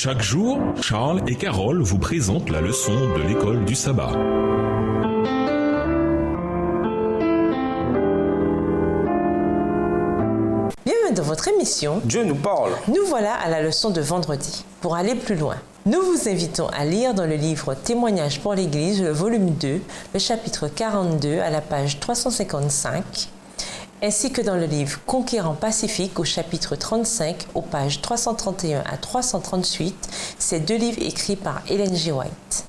Chaque jour, Charles et Carole vous présentent la leçon de l'école du sabbat. Bienvenue dans votre émission Dieu nous parle. Nous voilà à la leçon de vendredi. Pour aller plus loin, nous vous invitons à lire dans le livre Témoignages pour l'Église, le volume 2, le chapitre 42 à la page 355, ainsi que dans le livre Conquérant Pacifique au chapitre 35 aux pages 331 à 338, ces deux livres écrits par Ellen G. White.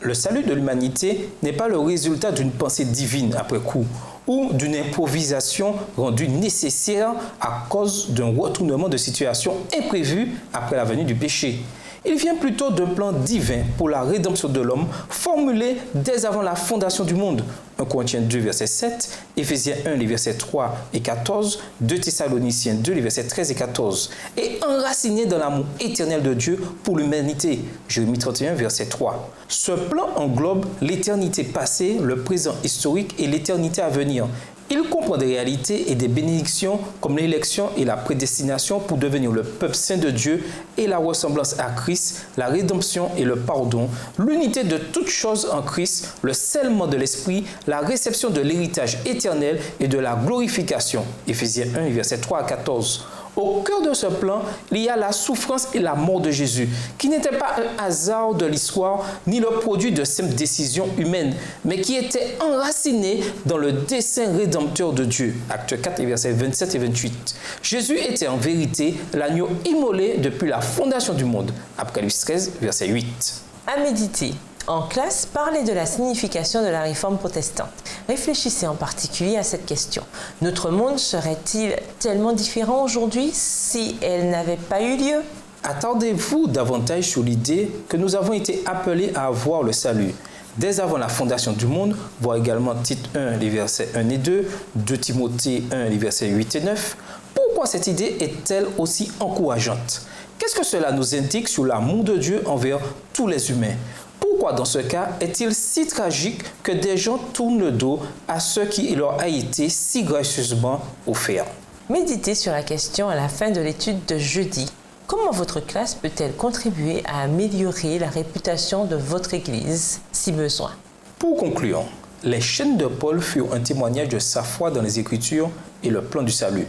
Le salut de l'humanité n'est pas le résultat d'une pensée divine après coup ou d'une improvisation rendue nécessaire à cause d'un retournement de situation imprévu après la venue du péché. Il vient plutôt d'un plan divin pour la rédemption de l'homme formulé dès avant la fondation du monde. 1 Corinthiens 2, verset 7, Éphésiens 1, les versets 3 et 14, 2 Thessaloniciens 2, les versets 13 et 14, et enraciné dans l'amour éternel de Dieu pour l'humanité. Jérémie 31, verset 3. Ce plan englobe l'éternité passée, le présent historique et l'éternité à venir. Il comprend des réalités et des bénédictions comme l'élection et la prédestination pour devenir le peuple saint de Dieu et la ressemblance à Christ, la rédemption et le pardon, l'unité de toutes choses en Christ, le scellement de l'esprit, la réception de l'héritage éternel et de la glorification. Éphésiens 1, versets 3 à 14. Au cœur de ce plan, il y a la souffrance et la mort de Jésus, qui n'était pas un hasard de l'histoire, ni le produit de simples décisions humaines, mais qui était enraciné dans le dessein rédempteur de Dieu. Acte 4, versets 27 et 28. Jésus était en vérité l'agneau immolé depuis la fondation du monde. Apocalypse 13, verset 8. À méditer. En classe, parlez de la signification de la réforme protestante. Réfléchissez en particulier à cette question. Notre monde serait-il tellement différent aujourd'hui si elle n'avait pas eu lieu? Attardez-vous davantage sur l'idée que nous avons été appelés à avoir le salut. Dès avant la fondation du monde, voir également Tite 1, les versets 1 et 2, 2 Timothée 1, les versets 8 et 9. Pourquoi cette idée est-elle aussi encourageante? Qu'est-ce que cela nous indique sur l'amour de Dieu envers tous les humains? Pourquoi dans ce cas est-il si tragique que des gens tournent le dos à ce qui leur a été si gracieusement offert? Méditez sur la question à la fin de l'étude de jeudi. Comment votre classe peut-elle contribuer à améliorer la réputation de votre Église, si besoin? Pour conclure, les chaînes de Paul furent un témoignage de sa foi dans les Écritures et le plan du salut.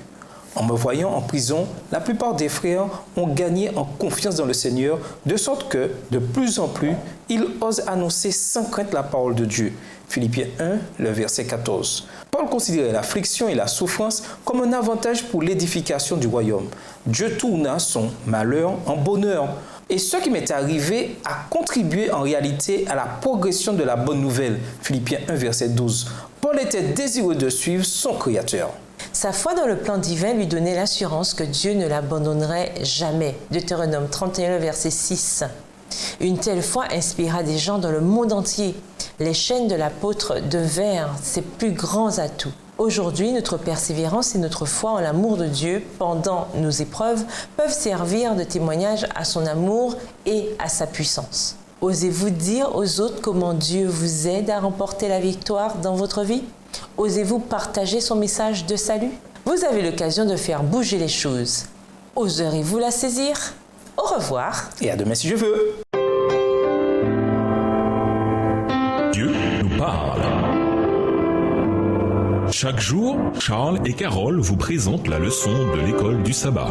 En me voyant en prison, la plupart des frères ont gagné en confiance dans le Seigneur, de sorte que, de plus en plus, ils osent annoncer sans crainte la parole de Dieu. Philippiens 1, le verset 14. Paul considérait l'affliction et la souffrance comme un avantage pour l'édification du royaume. Dieu tourna son malheur en bonheur. Et ce qui m'est arrivé a contribué en réalité à la progression de la bonne nouvelle. Philippiens 1, verset 12. Paul était désireux de suivre son Créateur. Sa foi dans le plan divin lui donnait l'assurance que Dieu ne l'abandonnerait jamais. Deutéronome 31, verset 6. Une telle foi inspira des gens dans le monde entier. Les chaînes de l'apôtre devinrent ses plus grands atouts. Aujourd'hui, notre persévérance et notre foi en l'amour de Dieu pendant nos épreuves peuvent servir de témoignage à son amour et à sa puissance. Osez-vous dire aux autres comment Dieu vous aide à remporter la victoire dans votre vie? Osez-vous partager son message de salut? Vous avez l'occasion de faire bouger les choses. Oserez-vous la saisir? Au revoir. Et à demain si je veux. Dieu nous parle. Chaque jour, Charles et Carole vous présentent la leçon de l'école du sabbat.